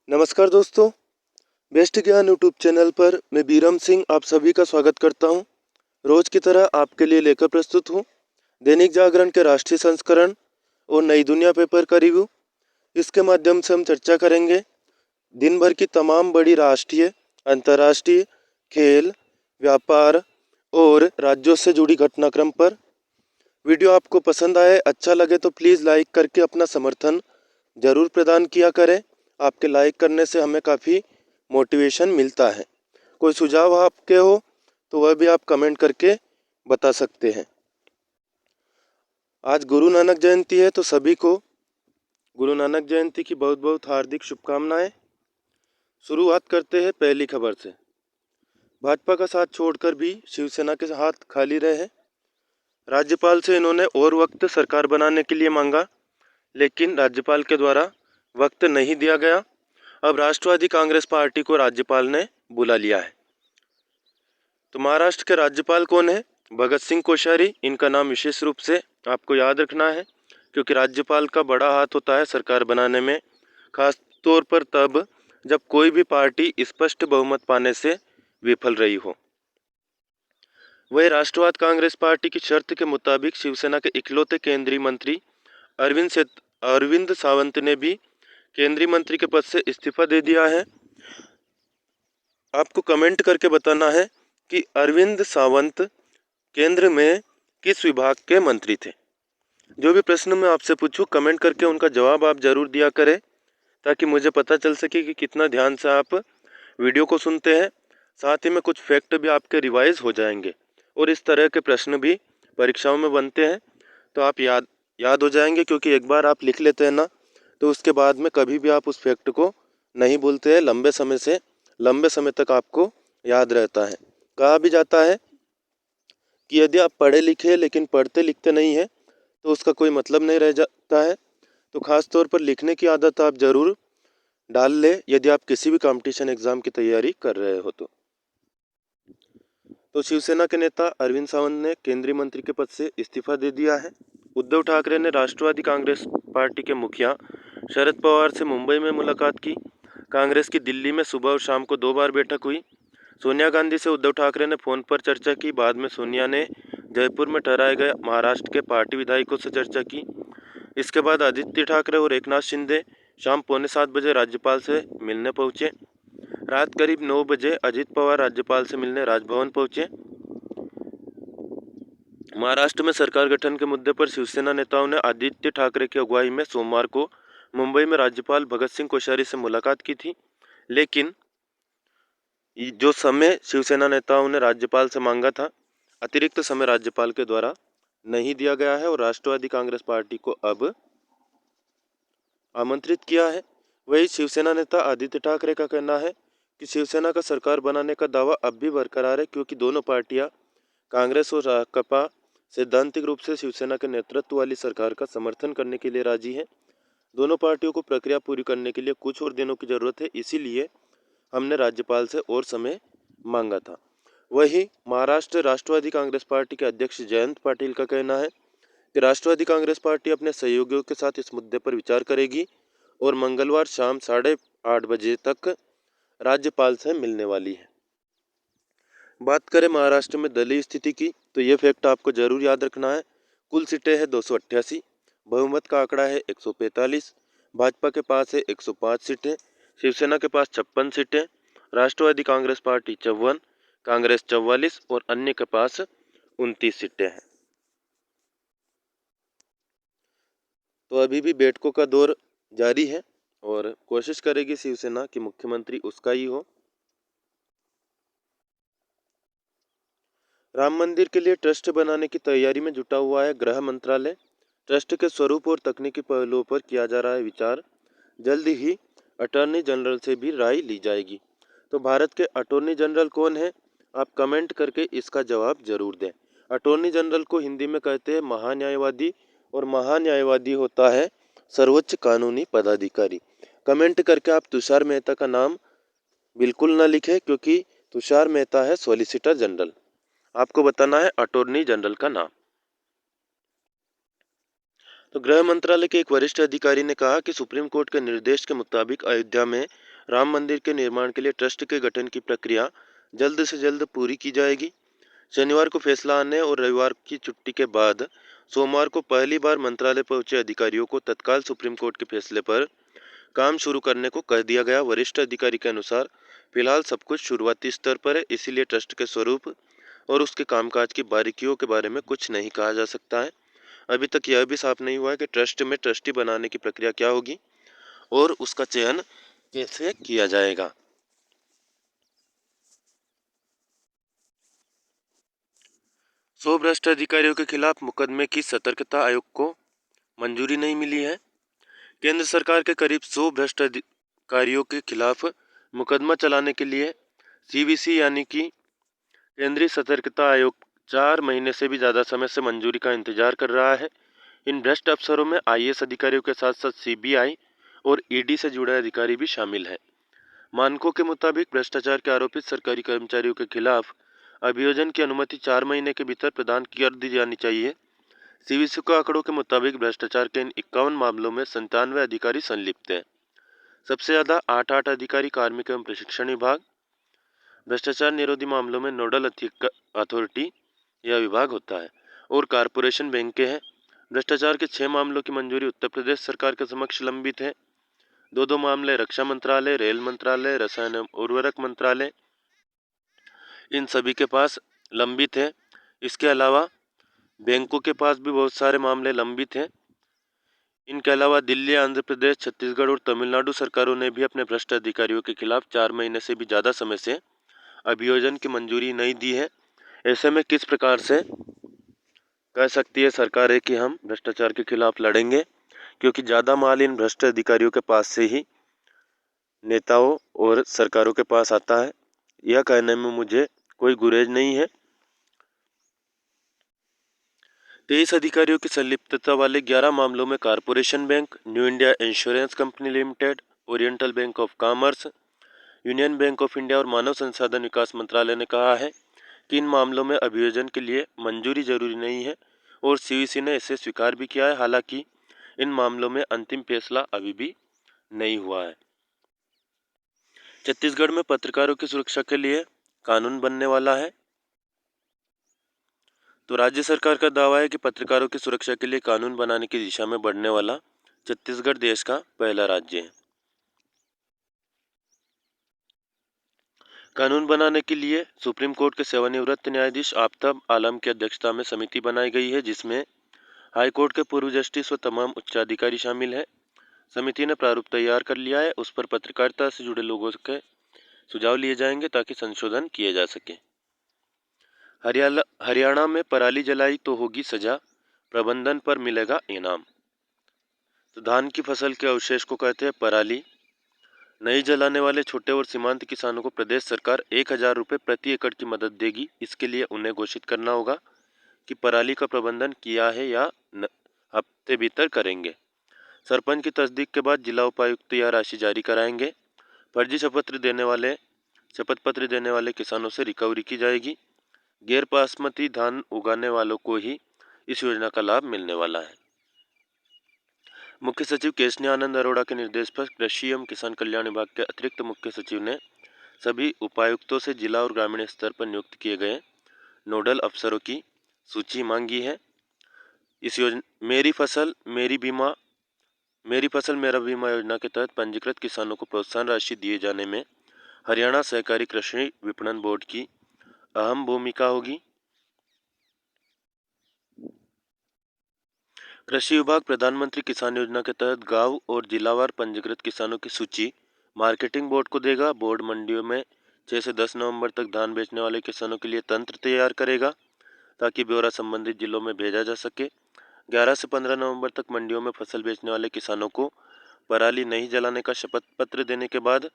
नमस्कार दोस्तों, बेस्ट ज्ञान यूट्यूब चैनल पर मैं बीरम सिंह आप सभी का स्वागत करता हूं। रोज की तरह आपके लिए लेकर प्रस्तुत हूं दैनिक जागरण के राष्ट्रीय संस्करण और नई दुनिया पेपर का रिव्यू। इसके माध्यम से हम चर्चा करेंगे दिन भर की तमाम बड़ी राष्ट्रीय, अंतर्राष्ट्रीय, खेल, व्यापार और राज्यों से जुड़ी घटनाक्रम पर। वीडियो आपको पसंद आए, अच्छा लगे तो प्लीज़ लाइक करके अपना समर्थन ज़रूर प्रदान किया करें। आपके लाइक करने से हमें काफ़ी मोटिवेशन मिलता है। कोई सुझाव आपके हो तो वह भी आप कमेंट करके बता सकते हैं। आज गुरु नानक जयंती है तो सभी को गुरु नानक जयंती की बहुत बहुत हार्दिक शुभकामनाएं। शुरुआत करते हैं पहली खबर से। भाजपा का साथ छोड़कर भी शिवसेना के हाथ खाली रहे हैं। राज्यपाल से इन्होंने और वक्त सरकार बनाने के लिए मांगा, लेकिन राज्यपाल के द्वारा वक्त नहीं दिया गया। अब राष्ट्रवादी कांग्रेस पार्टी को राज्यपाल ने बुला लिया है। तो महाराष्ट्र के राज्यपाल कौन है? भगत सिंह कोश्यारी। इनका नाम विशेष रूप से आपको याद रखना है, क्योंकि राज्यपाल का बड़ा हाथ होता है सरकार बनाने में, खास तौर पर तब जब कोई भी पार्टी स्पष्ट बहुमत पाने से विफल रही हो। वही राष्ट्रवाद कांग्रेस पार्टी की शर्त के मुताबिक शिवसेना के इकलौते केंद्रीय मंत्री अरविंद सावंत ने भी केंद्रीय मंत्री के पद से इस्तीफा दे दिया है। आपको कमेंट करके बताना है कि अरविंद सावंत केंद्र में किस विभाग के मंत्री थे। जो भी प्रश्न मैं आपसे पूछूं, कमेंट करके उनका जवाब आप जरूर दिया करें, ताकि मुझे पता चल सके कि कितना ध्यान से आप वीडियो को सुनते हैं। साथ ही में कुछ फैक्ट भी आपके रिवाइज हो जाएंगे और इस तरह के प्रश्न भी परीक्षाओं में बनते हैं, तो आप याद हो जाएंगे। क्योंकि एक बार आप लिख लेते हैं ना, तो उसके बाद में कभी भी आप उस फैक्ट को नहीं भूलते हैं। लंबे समय तक आपको याद रहता है। कहा भी जाता है कि यदि आप पढ़े लिखे लेकिन पढ़ते लिखते नहीं हैं तो उसका कोई मतलब नहीं रह जाता है। तो खास तौर पर लिखने की आदत आप जरूर डाल ले यदि आप किसी भी कंपटीशन एग्जाम की तैयारी कर रहे हो तो शिवसेना के नेता अरविंद सावंत ने केंद्रीय मंत्री के पद से इस्तीफा दे दिया है। उद्धव ठाकरे ने राष्ट्रवादी कांग्रेस पार्टी के मुखिया शरद पवार से मुंबई में मुलाकात की। कांग्रेस की दिल्ली में सुबह और शाम को 2 बार बैठक हुई। सोनिया गांधी से उद्धव ठाकरे ने फोन पर चर्चा की। बाद में सोनिया ने जयपुर में ठहराए गए महाराष्ट्र के पार्टी विधायकों से चर्चा की। इसके बाद आदित्य ठाकरे और एकनाथ शिंदे शाम 6:45 बजे राज्यपाल से मिलने पहुंचे। रात करीब 9 बजे अजित पवार राज्यपाल से मिलने राजभवन पहुंचे। महाराष्ट्र में सरकार गठन के मुद्दे पर शिवसेना नेताओं ने आदित्य ठाकरे की अगुवाई में सोमवार को मुंबई में राज्यपाल भगत सिंह कोश्यारी से मुलाकात की थी, लेकिन जो समय शिवसेना नेताओं ने राज्यपाल से मांगा था, अतिरिक्त समय राज्यपाल के द्वारा नहीं दिया गया है और राष्ट्रवादी कांग्रेस पार्टी को अब आमंत्रित किया है। वही शिवसेना नेता आदित्य ठाकरे का कहना है कि शिवसेना का सरकार बनाने का दावा अब भी बरकरार है, क्योंकि दोनों पार्टियां कांग्रेस और राकांपा सैद्धांतिक रूप से शिवसेना के नेतृत्व वाली सरकार का समर्थन करने के लिए राजी है। दोनों पार्टियों को प्रक्रिया पूरी करने के लिए कुछ और दिनों की जरूरत है, इसीलिए हमने राज्यपाल से और समय मांगा था। वहीं महाराष्ट्र राष्ट्रवादी कांग्रेस पार्टी के अध्यक्ष जयंत पाटिल का कहना है कि राष्ट्रवादी कांग्रेस पार्टी अपने सहयोगियों के साथ इस मुद्दे पर विचार करेगी और मंगलवार शाम 8:30 बजे तक राज्यपाल से मिलने वाली है। बात करें महाराष्ट्र में दलीय स्थिति की, तो ये फैक्ट आपको जरूर याद रखना है। कुल सीटें हैं 288, बहुमत का आंकड़ा है 145। भाजपा के पास है 105 सीटें, शिवसेना के पास 56 सीटें, राष्ट्रवादी कांग्रेस पार्टी 54, कांग्रेस 44 और अन्य के पास 29 सीटें हैं। तो अभी भी बैठकों का दौर जारी है और कोशिश करेगी शिवसेना कि मुख्यमंत्री उसका ही हो। राम मंदिर के लिए ट्रस्ट बनाने की तैयारी में जुटा हुआ है गृह मंत्रालय। ट्रस्ट के स्वरूप और तकनीकी पहलुओं पर किया जा रहा है विचार। जल्द ही अटॉर्नी जनरल से भी राय ली जाएगी। तो भारत के अटॉर्नी जनरल कौन है? आप कमेंट करके इसका जवाब जरूर दें। अटॉर्नी जनरल को हिंदी में कहते हैं महान्यायवादी, और महान्यायवादी होता है सर्वोच्च कानूनी पदाधिकारी। कमेंट करके आप तुषार मेहता का नाम बिल्कुल ना लिखें, क्योंकि तुषार मेहता है सॉलिसिटर जनरल। आपको बताना है अटॉर्नी जनरल का नाम। तो गृह मंत्रालय के एक वरिष्ठ अधिकारी ने कहा कि सुप्रीम कोर्ट के निर्देश के मुताबिक अयोध्या में राम मंदिर के निर्माण के लिए ट्रस्ट के गठन की प्रक्रिया जल्द से जल्द पूरी की जाएगी। शनिवार को फैसला आने और रविवार की छुट्टी के बाद सोमवार को पहली बार मंत्रालय पहुंचे अधिकारियों को तत्काल सुप्रीम कोर्ट के फैसले पर काम शुरू करने को कह दिया गया। वरिष्ठ अधिकारी के अनुसार फिलहाल सब कुछ शुरुआती स्तर पर है, इसीलिए ट्रस्ट के स्वरूप और उसके कामकाज की बारीकियों के बारे में कुछ नहीं कहा जा सकता है। अभी तक यह भी साफ नहीं हुआ है कि ट्रस्ट में ट्रस्टी बनाने की प्रक्रिया क्या होगी और उसका चयन कैसे किया जाएगा। 100 भ्रष्ट अधिकारियों के खिलाफ मुकदमे की सतर्कता आयोग को मंजूरी नहीं मिली है। केंद्र सरकार के करीब 100 भ्रष्ट अधिकारियों के खिलाफ मुकदमा चलाने के लिए सीवीसी यानी कि केंद्रीय सतर्कता आयोग 4 महीने से भी ज़्यादा समय से मंजूरी का इंतजार कर रहा है। इन भ्रष्ट अफसरों में आईएएस अधिकारियों के साथ साथ सीबीआई और ईडी से जुड़े अधिकारी भी शामिल हैं। मानकों के मुताबिक भ्रष्टाचार के आरोपित सरकारी कर्मचारियों के खिलाफ अभियोजन की अनुमति 4 महीने के भीतर प्रदान कर दी जानी चाहिए। सीवीसी के आंकड़ों के मुताबिक भ्रष्टाचार के इन 51 मामलों में 97 अधिकारी संलिप्त हैं। सबसे ज़्यादा 8 अधिकारी कार्मिक एवं प्रशिक्षण विभाग, भ्रष्टाचार निरोधी मामलों में नोडल अथॉरिटी यह विभाग होता है और कारपोरेशन बैंकें हैं। भ्रष्टाचार के 6 मामलों की मंजूरी उत्तर प्रदेश सरकार के समक्ष लंबित है। 2 मामले रक्षा मंत्रालय, रेल मंत्रालय, रसायन एवं उर्वरक मंत्रालय, इन सभी के पास लंबित है। इसके अलावा बैंकों के पास भी बहुत सारे मामले लंबित हैं। इनके अलावा दिल्ली, आंध्र प्रदेश, छत्तीसगढ़ और तमिलनाडु सरकारों ने भी अपने भ्रष्ट अधिकारियों के खिलाफ 4 महीने से भी ज़्यादा समय से अभियोजन की मंजूरी नहीं दी है। ऐसे में किस प्रकार से कह सकती है सरकारें कि हम भ्रष्टाचार के खिलाफ लड़ेंगे, क्योंकि ज़्यादा माल इन भ्रष्ट अधिकारियों के पास से ही नेताओं और सरकारों के पास आता है। यह कहने में मुझे कोई गुरेज नहीं है। 23 अधिकारियों की संलिप्तता वाले 11 मामलों में corporation bank, new India insurance company limited, oriental bank of commerce, union bank of India और मानव संसाधन विकास मंत्रालय ने कहा है कि इन मामलों में अभियोजन के लिए मंजूरी जरूरी नहीं है और सीवीसी ने इसे स्वीकार भी किया है। हालांकि इन मामलों में अंतिम फैसला अभी भी नहीं हुआ है। छत्तीसगढ़ में पत्रकारों की सुरक्षा के लिए कानून बनने वाला है। तो राज्य सरकार का दावा है कि पत्रकारों की सुरक्षा के लिए कानून बनाने की दिशा में बढ़ने वाला छत्तीसगढ़ देश का पहला राज्य है। कानून बनाने के लिए सुप्रीम कोर्ट के सेवानिवृत्त न्यायाधीश आफ्ताब आलम की अध्यक्षता में समिति बनाई गई है, जिसमें हाई कोर्ट के पूर्व जस्टिस व तमाम उच्चाधिकारी शामिल हैं। समिति ने प्रारूप तैयार कर लिया है। उस पर पत्रकारिता से जुड़े लोगों के सुझाव लिए जाएंगे ताकि संशोधन किए जा सके। हरियाणा में पराली जलाई तो होगी सजा, प्रबंधन पर मिलेगा इनाम। तो धान की फसल के अवशेष को कहते हैं पराली। नहीं जलाने वाले छोटे और सीमांत किसानों को प्रदेश सरकार 1000 रुपये प्रति एकड़ की मदद देगी। इसके लिए उन्हें घोषित करना होगा कि पराली का प्रबंधन किया है या हफ्ते भीतर करेंगे। सरपंच की तस्दीक के बाद जिला उपायुक्त यह राशि जारी कराएंगे। फर्जी शपथ पत्र देने वाले किसानों से रिकवरी की जाएगी। गैर बासमती धान उगाने वालों को ही इस योजना का लाभ मिलने वाला है। मुख्य सचिव केशनी आनंद अरोड़ा के निर्देश पर कृषि एवं किसान कल्याण विभाग के अतिरिक्त मुख्य सचिव ने सभी उपायुक्तों से जिला और ग्रामीण स्तर पर नियुक्त किए गए नोडल अफसरों की सूची मांगी है। इस योजना मेरी फसल मेरा बीमा योजना के तहत पंजीकृत किसानों को प्रोत्साहन राशि दिए जाने में हरियाणा सहकारी कृषि विपणन बोर्ड की अहम भूमिका होगी। कृषि विभाग प्रधानमंत्री किसान योजना के तहत गांव और जिलावार पंजीकृत किसानों की सूची मार्केटिंग बोर्ड को देगा। बोर्ड मंडियों में 6 से 10 नवंबर तक धान बेचने वाले किसानों के लिए तंत्र तैयार करेगा ताकि ब्यौरा संबंधित जिलों में भेजा जा सके। 11 से 15 नवंबर तक मंडियों में फसल बेचने वाले किसानों को पराली नहीं जलाने का शपथ पत्र देने के बाद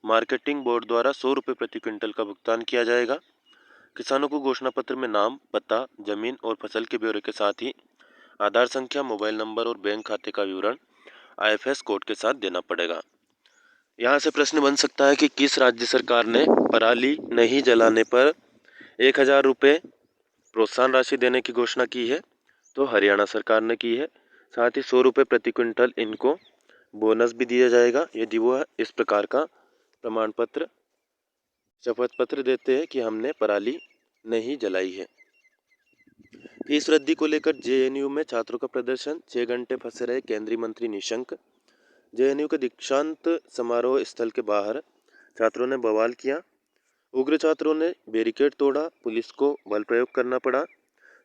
मार्केटिंग बोर्ड द्वारा 100 रुपये प्रति क्विंटल का भुगतान किया जाएगा। किसानों को घोषणा पत्र में नाम, पता, जमीन और फसल के ब्यौरे के साथ ही आधार संख्या, मोबाइल नंबर और बैंक खाते का विवरण आईएफएस कोड के साथ देना पड़ेगा। यहाँ से प्रश्न बन सकता है कि किस राज्य सरकार ने पराली नहीं जलाने पर 1000 रुपये प्रोत्साहन राशि देने की घोषणा की है। तो हरियाणा सरकार ने की है। साथ ही 100 रुपये प्रति क्विंटल इनको बोनस भी दिया जाएगा यदि वो इस प्रकार का प्रमाण पत्र, शपथ पत्र देते हैं कि हमने पराली नहीं जलाई है। फीस वृद्धि को लेकर जेएनयू में छात्रों का प्रदर्शन, 6 घंटे फंसे रहे केंद्रीय मंत्री निशंक। जेएनयू के दीक्षांत समारोह स्थल के बाहर छात्रों ने बवाल किया। उग्र छात्रों ने बैरिकेड तोड़ा, पुलिस को बल प्रयोग करना पड़ा।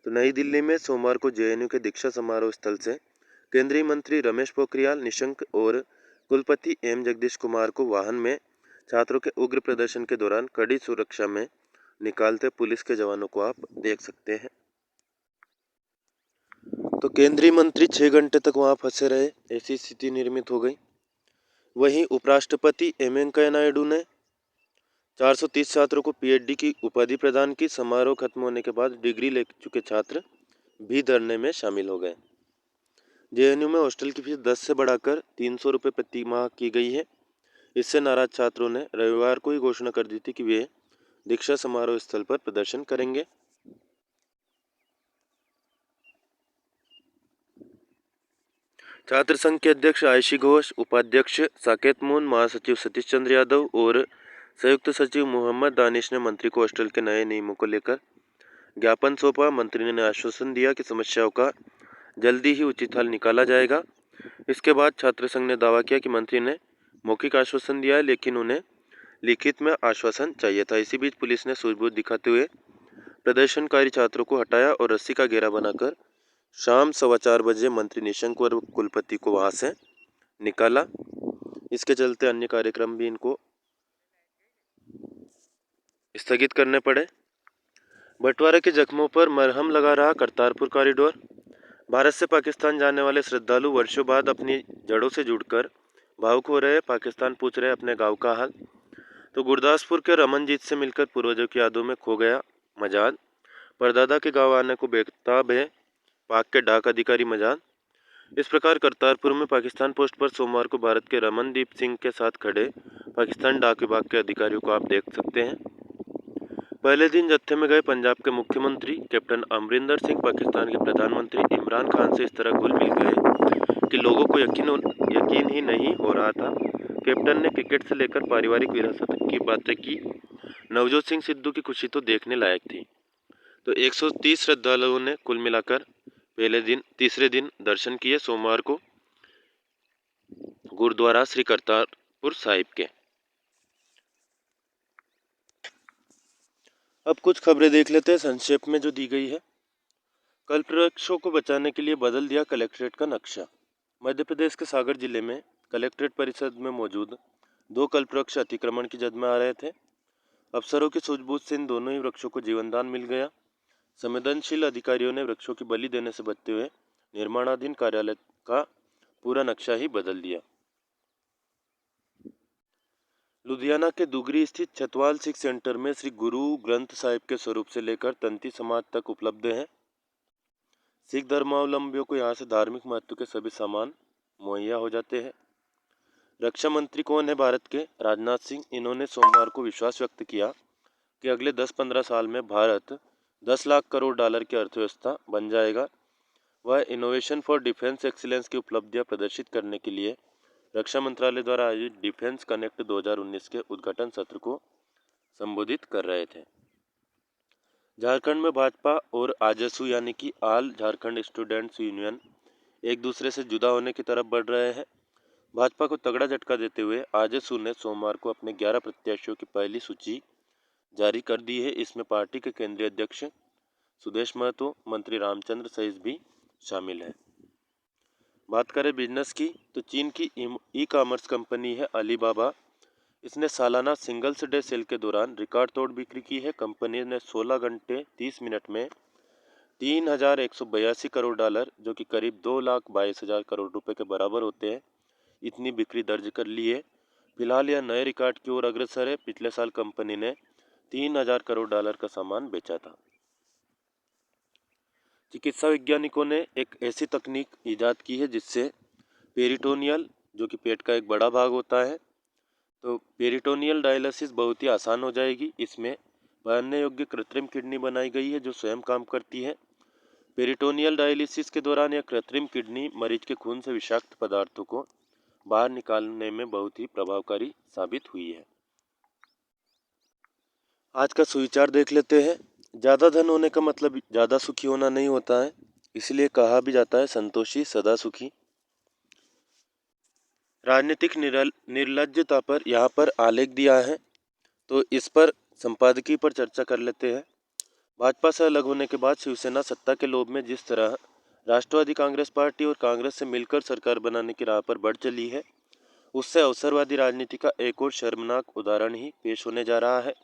तो नई दिल्ली में सोमवार को जेएनयू के दीक्षा समारोह स्थल से केंद्रीय मंत्री रमेश पोखरियाल निशंक और कुलपति एम जगदीश कुमार को वाहन में छात्रों के उग्र प्रदर्शन के दौरान कड़ी सुरक्षा में निकालते पुलिस के जवानों को आप देख सकते हैं। तो केंद्रीय मंत्री 6 घंटे तक वहां फंसे रहे, ऐसी स्थिति निर्मित हो गई। वहीं उपराष्ट्रपति एम वेंकैया नायडू ने 430 छात्रों को पीएचडी की उपाधि प्रदान की। समारोह खत्म होने के बाद डिग्री ले चुके छात्र भी धरने में शामिल हो गए। जेएनयू में हॉस्टल की फीस 10 से बढ़ाकर 300 रुपये प्रति माह की गई है। इससे नाराज छात्रों ने रविवार को ही घोषणा कर दी थी कि वे दीक्षा समारोह स्थल पर प्रदर्शन करेंगे। छात्र संघ के अध्यक्ष आयशी घोष, उपाध्यक्ष साकेत मून, महासचिव सतीश चंद्र यादव और संयुक्त सचिव मोहम्मद दानिश ने मंत्री को हॉस्टल के नए नियमों को लेकर ज्ञापन सौंपा। मंत्री ने आश्वासन दिया कि समस्याओं का जल्दी ही उचित हल निकाला जाएगा। इसके बाद छात्र संघ ने दावा किया कि मंत्री ने मौखिक आश्वासन दिया है, लेकिन उन्हें लिखित में आश्वासन चाहिए था। इसी बीच पुलिस ने सूझबूझ दिखाते हुए प्रदर्शनकारी छात्रों को हटाया और रस्सी का घेरा बनाकर शाम 4:15 बजे मंत्री निशंक और कुलपति को वहां से निकाला। इसके चलते अन्य कार्यक्रम भी इनको स्थगित करने पड़े। बंटवारे के जख्मों पर मरहम लगा रहा करतारपुर कॉरिडोर। भारत से पाकिस्तान जाने वाले श्रद्धालु वर्षों बाद अपनी जड़ों से जुड़कर भावुक हो रहे। पाकिस्तान पूछ रहे अपने गांव का हाल। तो गुरदासपुर के रमनजीत से मिलकर पूर्वजों की यादों में खो गया मजाद। परदादा के गांव आने को बेताब है पाक के डाक अधिकारी मजाद। इस प्रकार करतारपुर में पाकिस्तान पोस्ट पर सोमवार को भारत के रमनदीप सिंह के साथ खड़े पाकिस्तान डाक विभाग के अधिकारियों को आप देख सकते हैं। पहले दिन जत्थे में गए पंजाब के मुख्यमंत्री कैप्टन अमरिंदर सिंह पाकिस्तान के प्रधानमंत्री इमरान खान से इस तरह घुल मिल गए कि लोगों को यकीन ही नहीं हो रहा था। कैप्टन ने क्रिकेट से लेकर पारिवारिक विरासत की बातें की। नवजोत सिंह सिद्धू की खुशी तो देखने लायक थी। तो 130 श्रद्धालुओं ने कुल मिलाकर तीसरे दिन दर्शन किए सोमवार को गुरुद्वारा श्री करतारपुर साहिब के। अब कुछ खबरें देख लेते हैं संक्षेप में जो दी गई है। कल्पवृक्षों को बचाने के लिए बदल दिया कलेक्ट्रेट का नक्शा। मध्य प्रदेश के सागर जिले में कलेक्ट्रेट परिसर में मौजूद 2 कल्पवृक्ष अतिक्रमण की जद में आ रहे थे। अफसरों की सूझबूझ से इन दोनों ही वृक्षों को जीवनदान मिल गया। संवेदनशील अधिकारियों ने वृक्षों की बलि देने से बचते हुए निर्माणाधीन कार्यालय का पूरा नक्शा ही बदल दिया। लुधियाना के दुगरी स्थित छतवाल सिख सेंटर में श्री गुरु ग्रंथ साहिब के स्वरूप से लेकर तंती समाज तक उपलब्ध है। सिख धर्मावलंबियों को यहाँ से धार्मिक महत्व के सभी सामान मुहैया हो जाते हैं। रक्षा मंत्री कौन है भारत के? राजनाथ सिंह। इन्होंने सोमवार को विश्वास व्यक्त किया कि अगले 10-15 साल में भारत 10 लाख करोड़ डॉलर की अर्थव्यवस्था बन जाएगा। वह इनोवेशन फॉर डिफेंस एक्सीलेंस की उपलब्धियां प्रदर्शित करने के लिए रक्षा मंत्रालय द्वारा आयोजित डिफेंस कनेक्ट 2019 के उद्घाटन सत्र को संबोधित कर रहे थे। झारखंड में भाजपा और आजसू यानी कि आल झारखंड स्टूडेंट्स यूनियन एक दूसरे से जुदा होने की तरफ बढ़ रहे हैं। भाजपा को तगड़ा झटका देते हुए आजसू ने सोमवार को अपने 11 प्रत्याशियों की पहली सूची जारी कर दी है। इसमें पार्टी के केंद्रीय अध्यक्ष सुदेश महतो, मंत्री रामचंद्र सहित भी शामिल है। बात करें बिजनेस की तो चीन की ई कॉमर्स कंपनी है अलीबाबा। इसने सालाना सिंगल्स डे सेल के दौरान रिकॉर्ड तोड़ बिक्री की है। कंपनी ने 16 घंटे 30 मिनट में 3,182 करोड़ डॉलर, जो कि करीब 2,22,000 करोड़ रुपए के बराबर होते हैं, इतनी बिक्री दर्ज कर ली है। फिलहाल यह नए रिकॉर्ड की ओर अग्रसर है। पिछले साल कंपनी ने 3,000 करोड़ डॉलर का सामान बेचा था। चिकित्सा वैज्ञानिकों ने एक ऐसी तकनीक ईजाद की है जिससे पेरिटोनियल, जो कि पेट का एक बड़ा भाग होता है, तो पेरिटोनियल डायलिसिस बहुत ही आसान हो जाएगी। इसमें पहनने योग्य कृत्रिम किडनी बनाई गई है जो स्वयं काम करती है। पेरिटोनियल डायलिसिस के दौरान यह कृत्रिम किडनी मरीज के खून से विषाक्त पदार्थों को बाहर निकालने में बहुत ही प्रभावकारी साबित हुई है। आज का सुविचार देख लेते हैं। ज़्यादा धन होने का मतलब ज़्यादा सुखी होना नहीं होता है, इसलिए कहा भी जाता है संतोषी सदा सुखी। राजनीतिक निर्लज्जता पर यहाँ पर आलेख दिया है, तो इस पर संपादकीय पर चर्चा कर लेते हैं। भाजपा से अलग होने के बाद शिवसेना सत्ता के लोभ में जिस तरह राष्ट्रवादी कांग्रेस पार्टी और कांग्रेस से मिलकर सरकार बनाने की राह पर बढ़ चली है, उससे अवसरवादी राजनीति का एक और शर्मनाक उदाहरण ही पेश होने जा रहा है।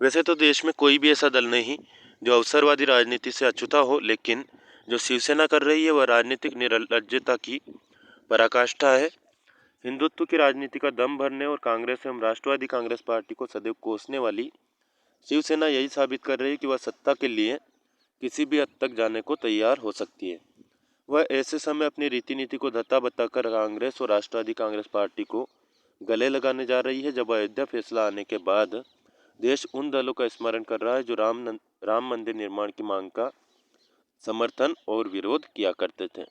वैसे तो देश में कोई भी ऐसा दल नहीं जो अवसरवादी राजनीति से अछूता हो, लेकिन जो शिवसेना कर रही है वह राजनीतिक निर्लज्जता की पराकाष्ठा है। हिंदुत्व की राजनीति का दम भरने और कांग्रेस एवं राष्ट्रवादी कांग्रेस पार्टी को सदैव कोसने वाली शिवसेना यही साबित कर रही है कि वह सत्ता के लिए किसी भी हद तक जाने को तैयार हो सकती है। वह ऐसे समय अपनी रीति नीति को धत्ता बताकर कांग्रेस और राष्ट्रवादी कांग्रेस पार्टी को गले लगाने जा रही है, जब अयोध्या फैसला आने के बाद देश उन दलों का स्मरण कर रहा है जो राम मंदिर निर्माण की मांग का समर्थन और विरोध किया करते थे।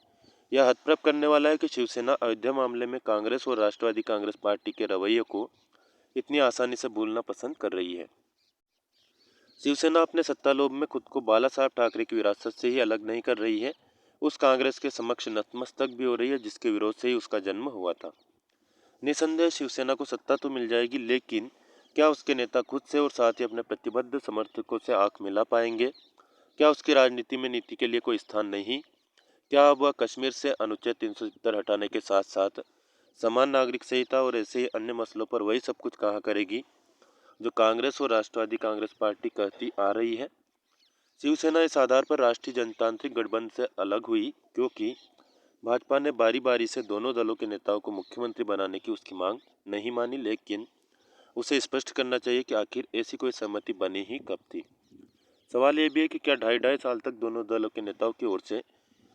यह हतप्रभ करने वाला है कि शिवसेना अयोध्या मामले में कांग्रेस और राष्ट्रवादी कांग्रेस पार्टी के रवैये को इतनी आसानी से भूलना पसंद कर रही है। शिवसेना अपने सत्ता लोभ में खुद को बाला साहब ठाकरे की विरासत से ही अलग नहीं कर रही है, उस कांग्रेस के समक्ष नतमस्तक भी हो रही है जिसके विरोध से ही उसका जन्म हुआ था। निसंदेह शिवसेना को सत्ता तो मिल जाएगी, लेकिन क्या उसके नेता खुद से और साथ ही अपने प्रतिबद्ध समर्थकों से आंख मिला पाएंगे? क्या उसकी राजनीति में नीति के लिए कोई स्थान नहीं? क्या अब वह कश्मीर से अनुच्छेद 370 हटाने के साथ साथ समान नागरिक संहिता और ऐसे ही अन्य मसलों पर वही सब कुछ कहा करेगी जो कांग्रेस और राष्ट्रवादी कांग्रेस पार्टी कहती आ रही है? शिवसेना इस आधार पर राष्ट्रीय जनतांत्रिक गठबंधन से अलग हुई क्योंकि भाजपा ने बारी बारी से दोनों दलों के नेताओं को मुख्यमंत्री बनाने की उसकी मांग नहीं मानी, लेकिन उसे स्पष्ट करना चाहिए कि आखिर ऐसी कोई सहमति बनी ही कब थी। सवाल यह भी है कि क्या ढाई ढाई साल तक दोनों दलों के नेताओं की ओर से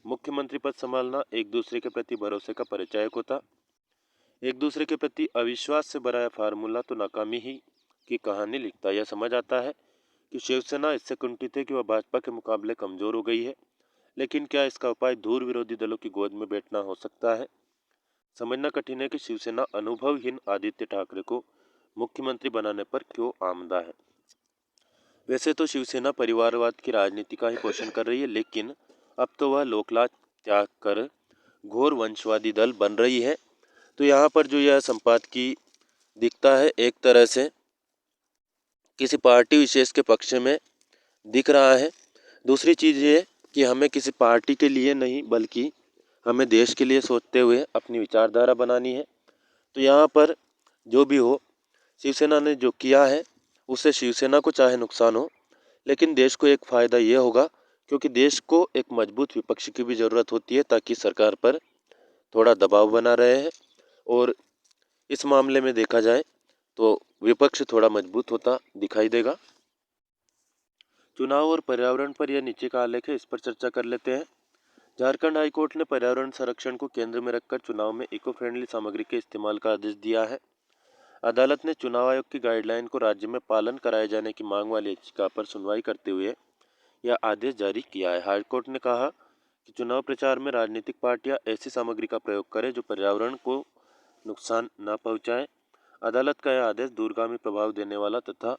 मुख्यमंत्री पद संभालना एक दूसरे के प्रति भरोसे का परिचायक होता? एक दूसरे के प्रति अविश्वास से भरा यह फार्मूला तो नाकामी ही की कहानी लिखता। यह समझ आता है कि शिवसेना इससे कुंठित है कि वह भाजपा के मुकाबले कमजोर हो गई है, लेकिन क्या इसका उपाय दूर विरोधी दलों की गोद में बैठना हो सकता है? समझना कठिन है कि शिवसेना अनुभवहीन आदित्य ठाकरे को मुख्यमंत्री बनाने पर क्यों आमदा है। वैसे तो शिवसेना परिवारवाद की राजनीति का ही पोषण कर रही है, लेकिन अब तो वह लोकलाज त्याग कर घोर वंशवादी दल बन रही है। तो यहाँ पर जो यह संपादकीय दिखता है एक तरह से किसी पार्टी विशेष के पक्ष में दिख रहा है। दूसरी चीज़ ये कि हमें किसी पार्टी के लिए नहीं बल्कि हमें देश के लिए सोचते हुए अपनी विचारधारा बनानी है। तो यहाँ पर जो भी हो, शिवसेना ने जो किया है उससे शिवसेना को चाहे नुकसान हो, लेकिन देश को एक फ़ायदा ये होगा क्योंकि देश को एक मजबूत विपक्ष की भी ज़रूरत होती है ताकि सरकार पर थोड़ा दबाव बना रहे हैं। और इस मामले में देखा जाए तो विपक्ष थोड़ा मजबूत होता दिखाई देगा। चुनाव और पर्यावरण पर यह नीचे का आलेख है, इस पर चर्चा कर लेते हैं। झारखंड हाईकोर्ट ने पर्यावरण संरक्षण को केंद्र में रखकर चुनाव में इको फ्रेंडली सामग्री के इस्तेमाल का आदेश दिया है। अदालत ने चुनाव आयोग की गाइडलाइन को राज्य में पालन कराए जाने की मांग वाली याचिका पर सुनवाई करते हुए यह आदेश जारी किया है। हाईकोर्ट ने कहा कि चुनाव प्रचार में राजनीतिक पार्टियां ऐसी सामग्री का प्रयोग करें जो पर्यावरण को नुकसान न पहुंचाए। अदालत का यह आदेश दूरगामी प्रभाव देने वाला तथा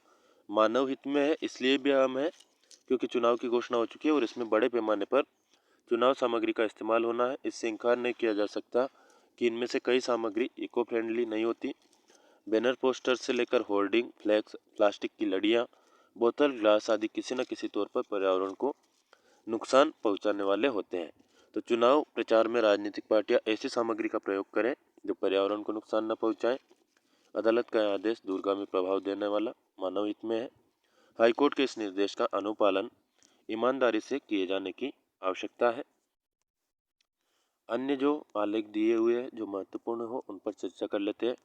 मानव हित में है, इसलिए भी अहम है क्योंकि चुनाव की घोषणा हो चुकी है और इसमें बड़े पैमाने पर चुनाव सामग्री का इस्तेमाल होना है। इससे इनकार नहीं किया जा सकता कि इनमें से कई सामग्री इको फ्रेंडली नहीं होती। बैनर पोस्टर से लेकर होर्डिंग, फ्लैक्स, प्लास्टिक की लड़ियाँ, बोतल, ग्लास आदि किसी न किसी तौर पर पर्यावरण को नुकसान पहुंचाने वाले होते हैं। तो चुनाव प्रचार में राजनीतिक पार्टियां ऐसी सामग्री का प्रयोग करें जो पर्यावरण को नुकसान न पहुंचाए। अदालत का यह आदेश दूरगामी प्रभाव देने वाला, मानव हित में है। हाईकोर्ट के इस निर्देश का अनुपालन ईमानदारी से किए जाने की आवश्यकता है। अन्य जो आलेख दिए हुए हैं जो महत्वपूर्ण हो उन पर चर्चा कर लेते हैं।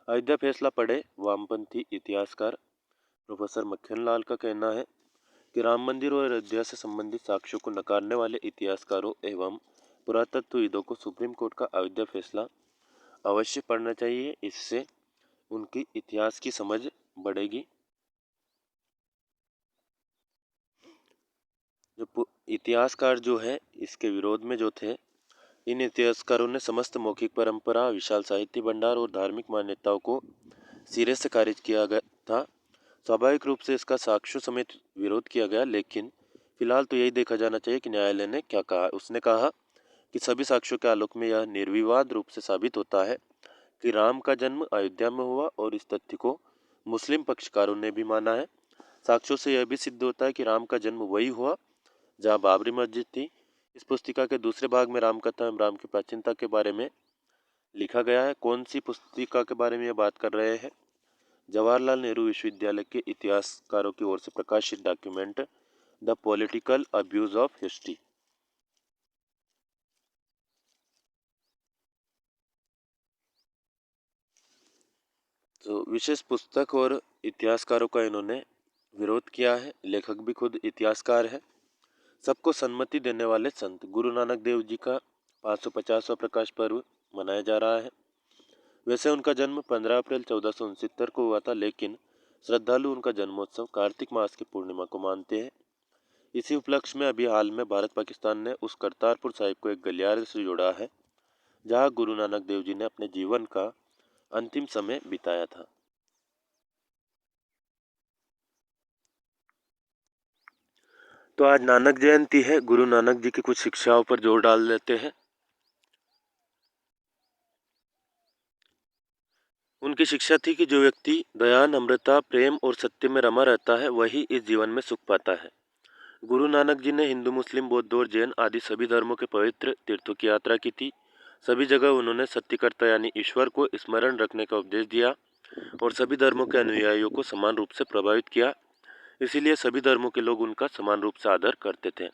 अयोध्या फैसला पढ़े वामपंथी इतिहासकार प्रोफेसर मक्खनलाल का कहना है कि राम मंदिर और अयोध्या से संबंधित साक्ष्यों को नकारने वाले इतिहासकारों एवं पुरातत्वविदों को सुप्रीम कोर्ट का अयोध्या फैसला अवश्य पढ़ना चाहिए। इससे उनकी इतिहास की समझ बढ़ेगी। जो इतिहासकार जो है इसके विरोध में जो थे, इन इतिहासकारों ने समस्त मौखिक परंपरा, विशाल साहित्य भंडार और धार्मिक मान्यताओं को सिरे से खारिज किया गया था। स्वाभाविक रूप से इसका साक्ष्यों समेत विरोध किया गया, लेकिन फिलहाल तो यही देखा जाना चाहिए कि न्यायालय ने क्या कहा। उसने कहा कि सभी साक्ष्यों के आलोक में यह निर्विवाद रूप से साबित होता है कि राम का जन्म अयोध्या में हुआ, और इस तथ्य को मुस्लिम पक्षकारों ने भी माना है। साक्ष्यों से यह भी सिद्ध होता है कि राम का जन्म वही हुआ जहाँ बाबरी मस्जिद थी। इस पुस्तिका के दूसरे भाग में राम कथा एवं राम की प्राचीनता के बारे में लिखा गया है। कौन सी पुस्तिका के बारे में ये बात कर रहे हैं? जवाहरलाल नेहरू विश्वविद्यालय के इतिहासकारों की ओर से प्रकाशित document the political abuse of history. तो विशेष पुस्तक और इतिहासकारों का इन्होंने विरोध किया है। लेखक भी खुद इतिहासकार है। सबको सम्मति देने वाले संत गुरु नानक देव जी का 550वां प्रकाश पर्व मनाया जा रहा है। वैसे उनका जन्म 15 अप्रैल 1469 को हुआ था, लेकिन श्रद्धालु उनका जन्मोत्सव कार्तिक मास की पूर्णिमा को मानते हैं। इसी उपलक्ष्य में अभी हाल में भारत पाकिस्तान ने उस करतारपुर साहिब को एक गलियारे से जोड़ा है जहां गुरु नानक देव जी ने अपने जीवन का अंतिम समय बिताया था। तो आज नानक जयंती है। गुरु नानक जी की कुछ शिक्षाओं पर जोर डाल देते हैं। उनकी शिक्षा थी कि जो व्यक्ति दया, नम्रता, प्रेम और सत्य में रमा रहता है वही इस जीवन में सुख पाता है। गुरु नानक जी ने हिंदू, मुस्लिम, बौद्ध और जैन आदि सभी धर्मों के पवित्र तीर्थों की यात्रा की थी। सभी जगह उन्होंने सत्यकर्ता यानी ईश्वर को स्मरण रखने का उपदेश दिया और सभी धर्मों के अनुयायियों को समान रूप से प्रभावित किया। इसीलिए सभी धर्मों के लोग उनका समान रूप से आदर करते थे।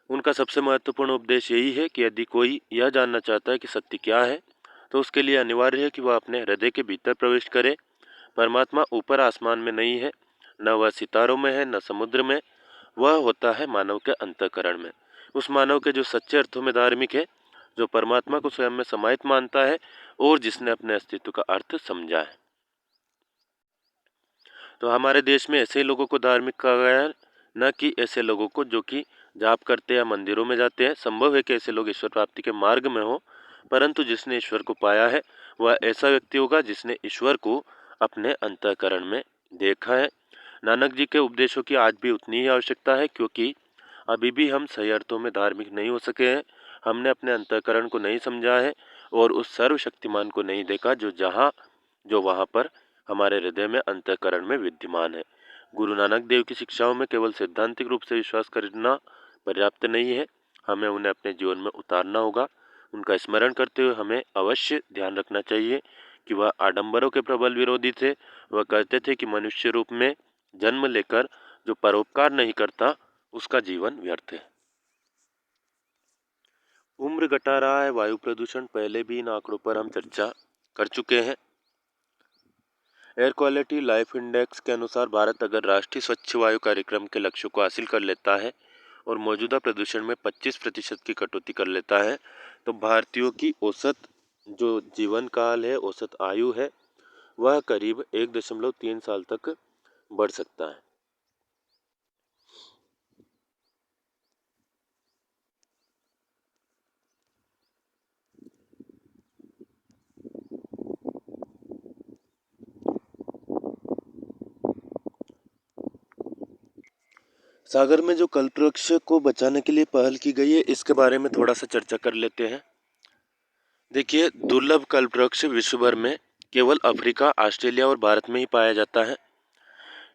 उनका सबसे महत्वपूर्ण उपदेश यही है कि यदि कोई यह जानना चाहता है कि सत्य क्या है, तो उसके लिए अनिवार्य है कि वह अपने हृदय के भीतर प्रवेश करे। परमात्मा ऊपर आसमान में नहीं है, न वह सितारों में है, न समुद्र में। वह होता है मानव के अंतःकरण में। उस मानव के जो सच्चे अर्थों में धार्मिक है, जो परमात्मा को स्वयं में समाहित मानता है और जिसने अपने अस्तित्व का अर्थ समझा है। तो हमारे देश में ऐसे लोगों को धार्मिक कहा गया है, न कि ऐसे लोगों को जो कि जाप करते या मंदिरों में जाते हैं। संभव है कि ऐसे लोग ईश्वर प्राप्ति के मार्ग में हो, परंतु जिसने ईश्वर को पाया है वह ऐसा व्यक्ति होगा जिसने ईश्वर को अपने अंतःकरण में देखा है। नानक जी के उपदेशों की आज भी उतनी ही आवश्यकता है, क्योंकि अभी भी हम सही अर्थों में धार्मिक नहीं हो सके हैं। हमने अपने अंतःकरण को नहीं समझा है और उस सर्वशक्तिमान को नहीं देखा जो वहाँ पर हमारे हृदय में अंतःकरण में विद्यमान है। गुरु नानक देव की शिक्षाओं में केवल सैद्धांतिक रूप से विश्वास करना पर्याप्त नहीं है, हमें उन्हें अपने जीवन में उतारना होगा। उनका स्मरण करते हुए हमें अवश्य ध्यान रखना चाहिए कि वह आडंबरों के प्रबल विरोधी थे। वह कहते थे कि मनुष्य रूप में जन्म लेकर जो परोपकार नहीं करता उसका जीवन व्यर्थ है। उम्र घटा रहा है वायु प्रदूषण। पहले भी इन आंकड़ों पर हम चर्चा कर चुके हैं। एयर क्वालिटी लाइफ इंडेक्स के अनुसार भारत अगर राष्ट्रीय स्वच्छ वायु कार्यक्रम के लक्ष्यों को हासिल कर लेता है और मौजूदा प्रदूषण में 25% की कटौती कर लेता है, तो भारतीयों की औसत जो जीवन काल है, औसत आयु है, वह करीब 1.3 साल तक बढ़ सकता है। सागर में जो कल्पवृक्ष को बचाने के लिए पहल की गई है, इसके बारे में थोड़ा सा चर्चा कर लेते हैं। देखिए, दुर्लभ कल्पवृक्ष विश्व भर में केवल अफ्रीका, ऑस्ट्रेलिया और भारत में ही पाया जाता है।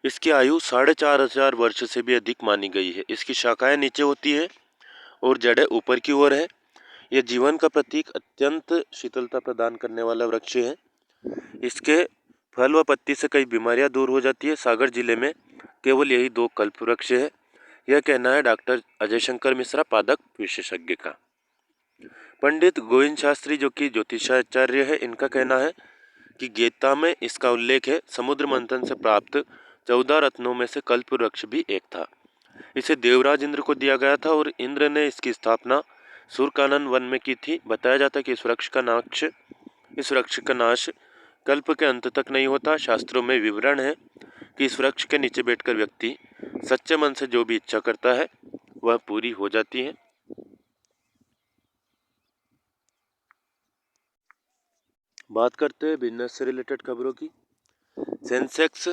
इसकी आयु 4,500 वर्ष से भी अधिक मानी गई है। इसकी शाखाएं नीचे होती है और जड़ें ऊपर की ओर है। यह जीवन का प्रतीक, अत्यंत शीतलता प्रदान करने वाला वृक्ष है। इसके फल व पत्ती से कई बीमारियां दूर हो जाती है। सागर जिले में केवल यही 2 कल्पवृक्ष है। यह कहना है डॉक्टर अजय शंकर मिश्रा, पादप विशेषज्ञ का। पंडित गोविंद शास्त्री जो कि ज्योतिषाचार्य है, इनका कहना है कि गीता में इसका उल्लेख है। समुद्र मंथन से प्राप्त 14 रत्नों में से कल्पवृक्ष भी एक था। इसे देवराज इंद्र को दिया गया था और इंद्र ने इसकी स्थापना सूरकानन वन में की थी। बताया जाता है कि इस वृक्ष का नाश कल्प के अंत तक नहीं होता। शास्त्रों में विवरण है कि इस वृक्ष के नीचे बैठकर व्यक्ति सच्चे मन से जो भी इच्छा करता है वह पूरी हो जाती है। बात करते हैं बिजनेस से रिलेटेड खबरों की। सेंसेक्स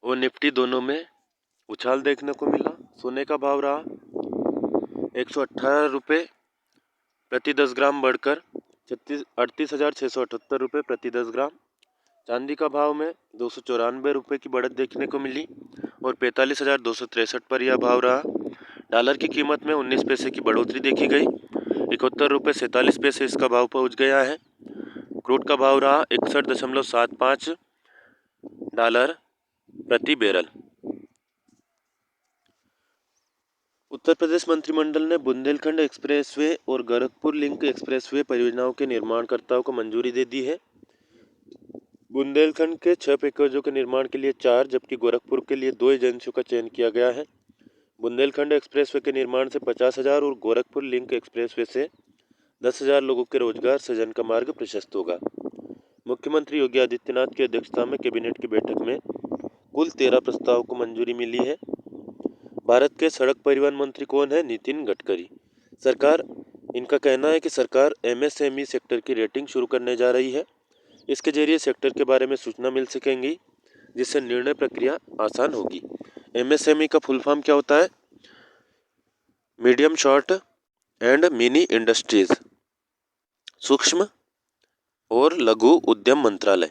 और निफ्टी दोनों में उछाल देखने को मिला। सोने का भाव रहा 118 रुपये प्रति 10 ग्राम बढ़कर 38,678 रुपये प्रति 10 ग्राम। चांदी का भाव में 294 रुपये की बढ़त देखने को मिली और 45,263 पर यह भाव रहा। डॉलर की कीमत में 19 पैसे की बढ़ोतरी देखी गई, 71 रुपये 47 पैसे इसका भाव पहुंच गया है। क्रूड का भाव रहा 61.75 डॉलर प्रति बैरल। उत्तर प्रदेश मंत्रिमंडल ने बुंदेलखंड एक्सप्रेसवे और गोरखपुर लिंक एक्सप्रेसवे परियोजनाओं के निर्माणकर्ताओं को मंजूरी दे दी है। बुंदेलखंड के 6 पैकेजों के निर्माण के लिए 4 जबकि गोरखपुर के लिए 2 एजेंसियों का चयन किया गया है। बुंदेलखंड एक्सप्रेसवे के निर्माण से 50,000 और गोरखपुर लिंक एक्सप्रेसवे से 10,000 लोगों के रोजगार सृजन का मार्ग प्रशस्त होगा। मुख्यमंत्री योगी आदित्यनाथ की अध्यक्षता में कैबिनेट की बैठक में कुल 13 प्रस्तावों को मंजूरी मिली है। भारत के सड़क परिवहन मंत्री कौन है? नितिन गडकरी। इनका कहना है कि सरकार एमएसएमई सेक्टर की रेटिंग शुरू करने जा रही है। इसके जरिए सेक्टर के बारे में सूचना मिल सकेंगी, जिससे निर्णय प्रक्रिया आसान होगी। एमएसएमई का फुल फॉर्म क्या होता है? Medium short and mini industries, सूक्ष्म और लघु उद्यम मंत्रालय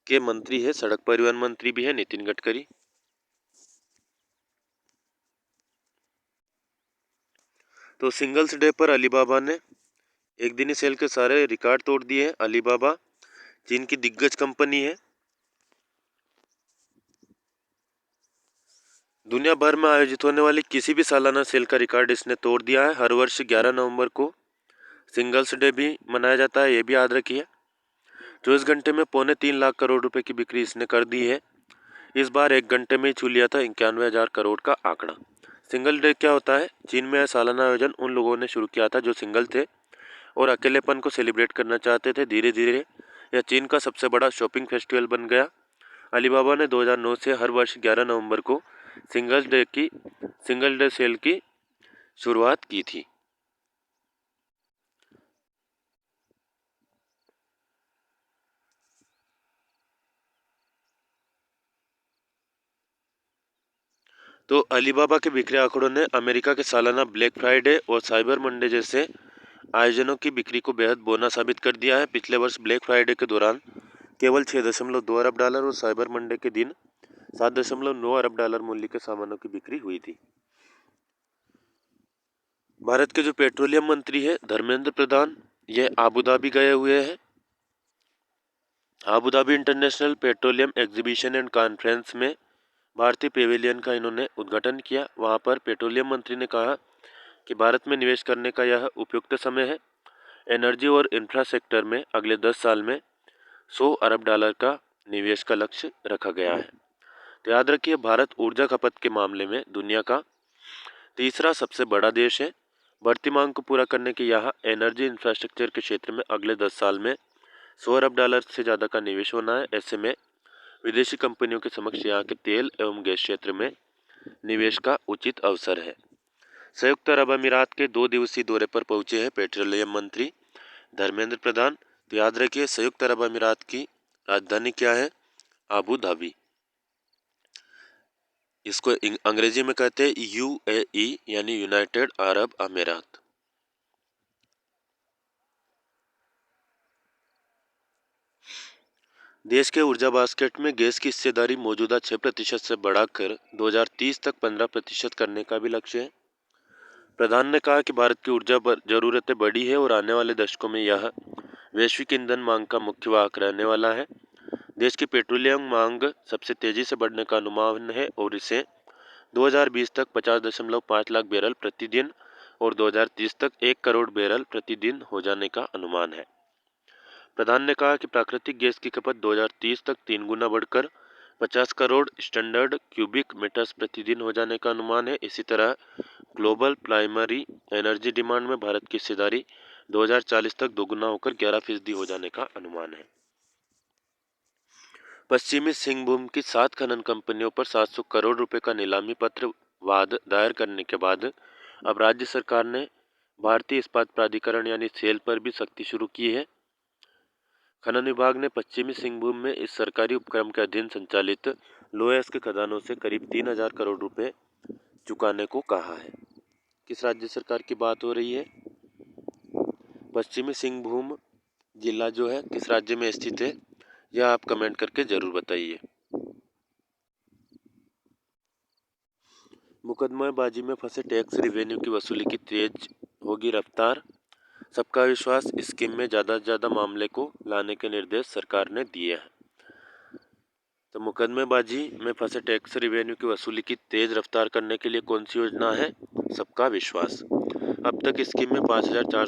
के मंत्री है। सड़क परिवहन मंत्री भी है नितिन गडकरी। तो सिंगल्स डे पर अलीबाबा ने एक दिन सेल के सारे रिकॉर्ड तोड़ दिए हैं। अलीबाबा चीन की दिग्गज कंपनी है। दुनिया भर में आयोजित होने वाली किसी भी सालाना सेल का रिकॉर्ड इसने तोड़ दिया है। हर वर्ष 11 नवंबर को सिंगल्स डे भी मनाया जाता है, ये भी याद रखिए। 24 घंटे में 3.25 लाख करोड़ रुपए की बिक्री इसने कर दी है। इस बार 1 घंटे में ही छू लिया था 91,000 करोड़ का आंकड़ा। सिंगल डे क्या होता है? चीन में यह सालाना आयोजन उन लोगों ने शुरू किया था जो सिंगल थे और अकेलेपन को सेलिब्रेट करना चाहते थे। धीरे धीरे यह चीन का सबसे बड़ा शॉपिंग फेस्टिवल बन गया। अलीबाबा ने 2009 से हर वर्ष 11 नवंबर को सिंगल डे सेल की शुरुआत की थी। तो अलीबाबा के बिक्री आंकड़ों ने अमेरिका के सालाना ब्लैक फ्राइडे और साइबर मंडे जैसे आयोजनों की बिक्री को बेहद बोना साबित कर दिया है। पिछले वर्ष ब्लैक फ्राइडे के दौरान केवल 6.2 अरब डॉलर और साइबर मंडे के दिन 7.9 अरब डॉलर मूल्य के सामानों की बिक्री हुई थी। भारत के जो पेट्रोलियम मंत्री है धर्मेंद्र प्रधान, ये आबू धाबी गए हुए हैं। Abu Dhabi international petroleum exhibition and conference में भारतीय पेविलियन का इन्होंने उद्घाटन किया। वहां पर पेट्रोलियम मंत्री ने कहा कि भारत में निवेश करने का यह उपयुक्त समय है। एनर्जी और इंफ्रा सेक्टर में अगले 10 साल में 100 अरब डॉलर का निवेश का लक्ष्य रखा गया है। तो याद रखिए, भारत ऊर्जा खपत के मामले में दुनिया का तीसरा सबसे बड़ा देश है। बढ़ती मांग को पूरा करने के यहाँ एनर्जी इंफ्रास्ट्रक्चर के क्षेत्र में अगले 10 साल में 100 अरब डॉलर से ज़्यादा का निवेश होना है। ऐसे में विदेशी कंपनियों के समक्ष यहाँ के तेल एवं गैस क्षेत्र में निवेश का उचित अवसर है। संयुक्त अरब अमीरात के 2 दिवसीय दौरे पर पहुंचे हैं पेट्रोलियम मंत्री धर्मेंद्र प्रधान। तो याद रखिए, संयुक्त अरब अमीरात की राजधानी क्या है? Abu Dhabi. इसको अंग्रेजी में कहते हैं यूएई यानी यूनाइटेड अरब अमीरात। देश के ऊर्जा बास्केट में गैस की हिस्सेदारी मौजूदा 6% से बढ़ाकर 2030 तक 15% करने का भी लक्ष्य है। प्रधान ने कहा कि भारत की ऊर्जा जरूरतें बड़ी है और आने वाले दशकों में यह वैश्विक ईंधन मांग का मुख्य वाहक रहने वाला है। देश की पेट्रोलियम मांग सबसे तेजी से बढ़ने का अनुमान है और इसे 2020 तक 50.5 लाख बैरल प्रतिदिन और 2030 तक 1 करोड़ बैरल प्रतिदिन हो जाने का अनुमान है। प्रधान ने कहा कि प्राकृतिक गैस की खपत 2030 तक 3 गुना बढ़कर 50 करोड़ स्टैंडर्ड क्यूबिक मीटर्स प्रतिदिन हो जाने का अनुमान है। इसी तरह ग्लोबल प्राइमरी एनर्जी डिमांड में भारत की हिस्सेदारी 2040 तक दोगुना होकर 11% हो जाने का अनुमान है। पश्चिमी सिंहभूम की 7 खनन कंपनियों पर 700 करोड़ रुपए का नीलामी पत्र वाद दायर करने के बाद अब राज्य सरकार ने भारतीय इस्पात प्राधिकरण यानी सेल पर भी सख्ती शुरू की है। खनन विभाग ने पश्चिमी सिंहभूम में इस सरकारी उपक्रम के अधीन संचालित लोएस्क खदानों से करीब 3,000 करोड़ रुपए चुकाने को कहा है। किस राज्य सरकार की बात हो रही है? पश्चिमी सिंहभूम जिला जो है किस राज्य में स्थित है, यह आप कमेंट करके जरूर बताइए। मुकदमेबाजी में फंसे टैक्स रेवेन्यू की वसूली की तेज होगी रफ्तार। सबका विश्वास स्कीम में ज़्यादा से ज़्यादा मामले को लाने के निर्देश सरकार ने दिए हैं। तो मुकदमेबाजी में फंसे टैक्स रेवेन्यू की वसूली की तेज रफ्तार करने के लिए कौन सी योजना है? सबका विश्वास। अब तक स्कीम में 5,400